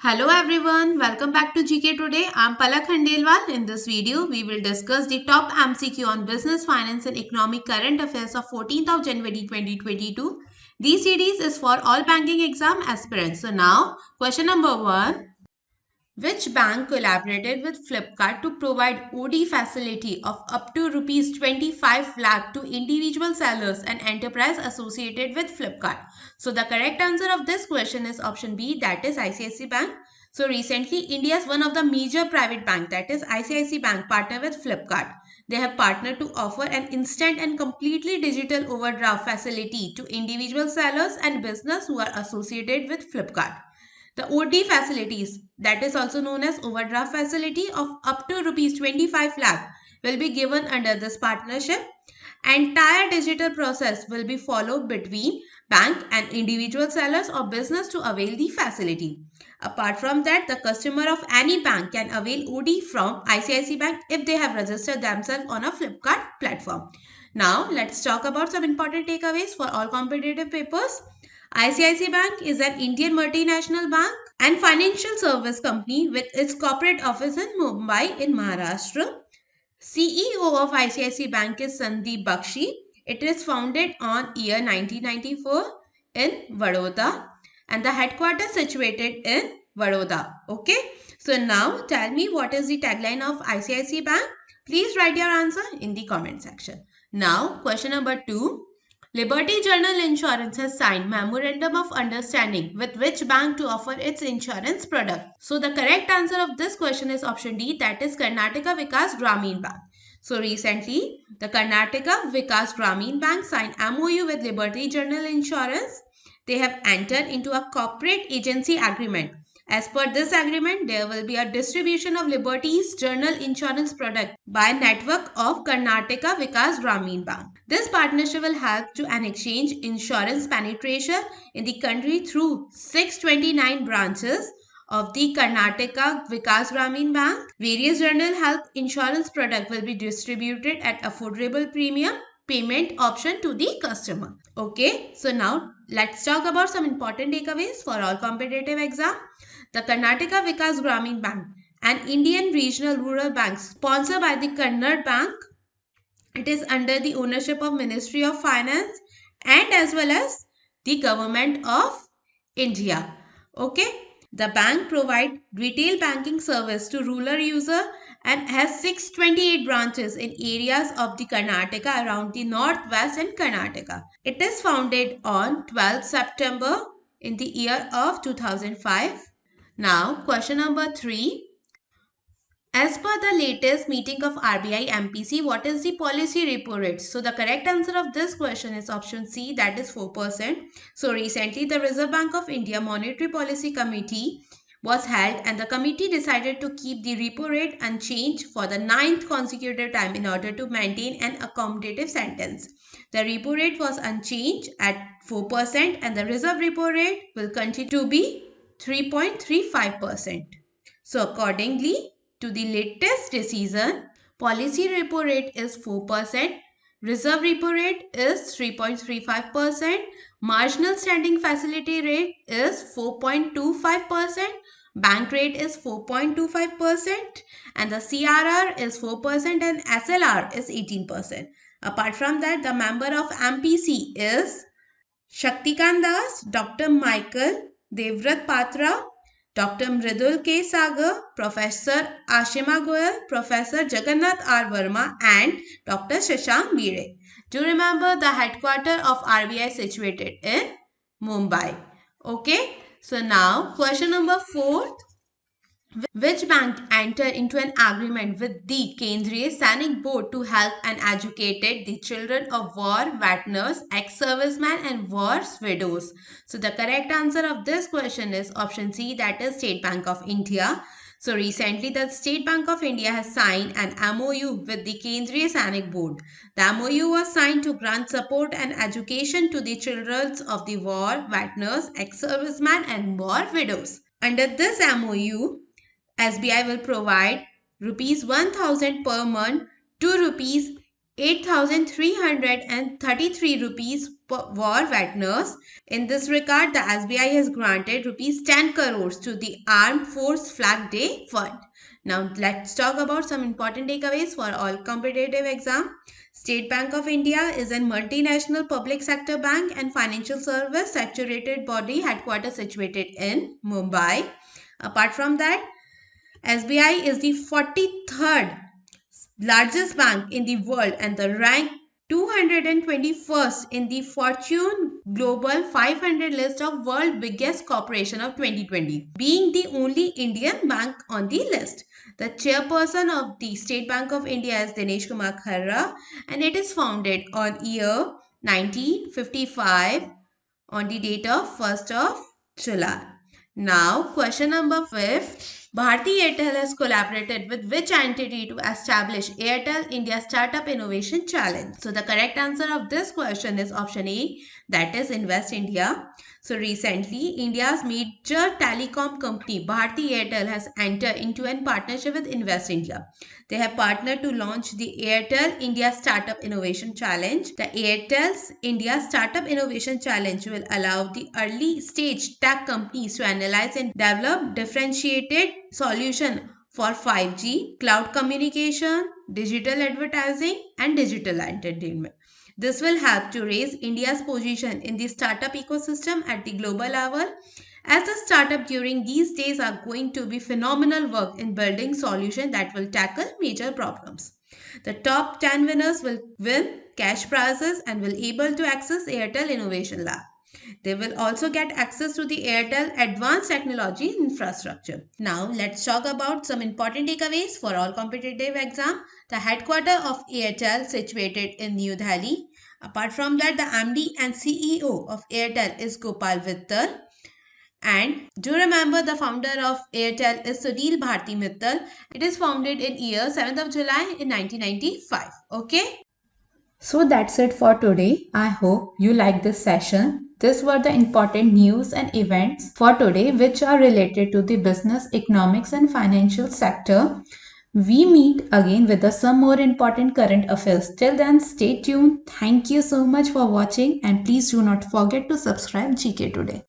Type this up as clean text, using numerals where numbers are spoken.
Hello everyone, welcome back to GK Today. I'm Palak Khandelwal. In this video, we will discuss the top MCQ on business, finance and economic current affairs of 14th of January 2022. This series is for all banking exam aspirants. So now, question number 1. Which bank collaborated with Flipkart to provide OD facility of up to rupees 25 lakh to individual sellers and enterprise associated with Flipkart? So the correct answer of this question is option B, that is ICICI Bank. So recently, India's one of the major private bank, that is ICICI Bank, partnered with Flipkart. They have partnered to offer an instant and completely digital overdraft facility to individual sellers and business who are associated with Flipkart. The OD facilities, that is also known as overdraft facility of up to rupees 25 lakh, will be given under this partnership. Entire digital process will be followed between bank and individual sellers or business to avail the facility. Apart from that, the customer of any bank can avail OD from ICICI Bank if they have registered themselves on a Flipkart platform. Now, let's talk about some important takeaways for all competitive papers. ICICI Bank is an Indian multinational bank and financial service company with its corporate office in Mumbai in Maharashtra. CEO of ICICI Bank is Sandeep Bakshi. It is founded on year 1994 in Vadodara and the headquarters situated in Vadodara. Okay. So now tell me, what is the tagline of ICICI Bank? Please write your answer in the comment section. Now question number 2. Liberty General Insurance has signed Memorandum of Understanding with which bank to offer its insurance product? So the correct answer of this question is option D, that is Karnataka Vikas Grameen Bank. So recently, the Karnataka Vikas Grameen Bank signed MOU with Liberty General Insurance. They have entered into a corporate agency agreement. As per this agreement, there will be a distribution of Liberty's general insurance product by network of Karnataka Vikas Grameen Bank. This partnership will help to an exchange insurance penetration in the country through 629 branches of the Karnataka Vikas Grameen Bank. Various general health insurance products will be distributed at affordable premium payment option to the customer. Okay, so now let's talk about some important takeaways for all competitive exam. The Karnataka Vikas Grameen Bank, an Indian regional rural bank sponsored by the Kannada Bank. It is under the ownership of Ministry of Finance and as well as the Government of India. Okay. The bank provides retail banking service to rural user and has 628 branches in areas of the Karnataka around the northwest and Karnataka. It is founded on 12 September in the year of 2005. Now, question number 3. As per the latest meeting of RBI MPC, what is the policy repo rate? So the correct answer of this question is option C, that is 4%. So recently the Reserve Bank of India Monetary Policy Committee was held and the committee decided to keep the repo rate unchanged for the 9th consecutive time in order to maintain an accommodative sentence. The repo rate was unchanged at 4% and the reserve repo rate will continue to be 3.35%. So accordingly, to the latest decision, policy repo rate is 4%, reserve repo rate is 3.35%, marginal standing facility rate is 4.25%, bank rate is 4.25%, and the CRR is 4% and SLR is 18%. Apart from that, the member of MPC is Shaktikant Das, Dr. Michael Devrat Patra, Dr. Mridul K. Sagar, Professor Ashima Goyal, Professor Jagannath R. Verma and Dr. Shashank Bire. Do remember the headquarters of RBI situated in Mumbai. Okay. So now question number 4. Which bank entered into an agreement with the Kendriya Sainik Board to help and educate the children of war veterans, ex-servicemen and war widows? So the correct answer of this question is option C, that is State Bank of India. So recently the State Bank of India has signed an MOU with the Kendriya Sainik Board. The MOU was signed to grant support and education to the children of the war veterans, ex-servicemen and war widows. Under this MOU, SBI will provide rupees 1000 per month to rupees 8333 rupees war veterans. In this regard, the SBI has granted rupees 10 crores to the Armed Force Flag Day Fund. Now, let's talk about some important takeaways for all competitive exam. State Bank of India is a multinational public sector bank and financial service saturated body headquarters situated in Mumbai. Apart from that, SBI is the 43rd largest bank in the world and the rank 221st in the Fortune Global 500 list of world biggest corporation of 2020, being the only Indian bank on the list. The chairperson of the State Bank of India is Dinesh Kumar Kharra, and it is founded on year 1955 on the date of 1st of July. Now, question number 5. Bharti Airtel has collaborated with which entity to establish Airtel India Startup Innovation Challenge? So, the correct answer of this question is option A, that is Invest India. So, recently, India's major telecom company Bharti Airtel has entered into a partnership with Invest India. They have partnered to launch the Airtel India Startup Innovation Challenge. The Airtel's India Startup Innovation Challenge will allow the early stage tech companies to analyze and develop differentiated solution for 5G, cloud communication, digital advertising, and digital entertainment. This will help to raise India's position in the startup ecosystem at the global level, as the startup during these days are going to be phenomenal work in building solutions that will tackle major problems. The top 10 winners will win cash prizes and will able to access Airtel Innovation Lab. They will also get access to the Airtel Advanced Technology infrastructure. Now, let's talk about some important takeaways for all competitive exam. The headquarters of Airtel situated in New Delhi. Apart from that, the MD and CEO of Airtel is Gopal Vittal. And do remember the founder of Airtel is Sunil Bharti Mittal. It is founded in year 7th of July in 1995. Okay. So that's it for today. I hope you liked this session. These were the important news and events for today which are related to the business, economics and financial sector. We meet again with some more important current affairs. Till then, stay tuned. Thank you so much for watching and please do not forget to subscribe GK Today.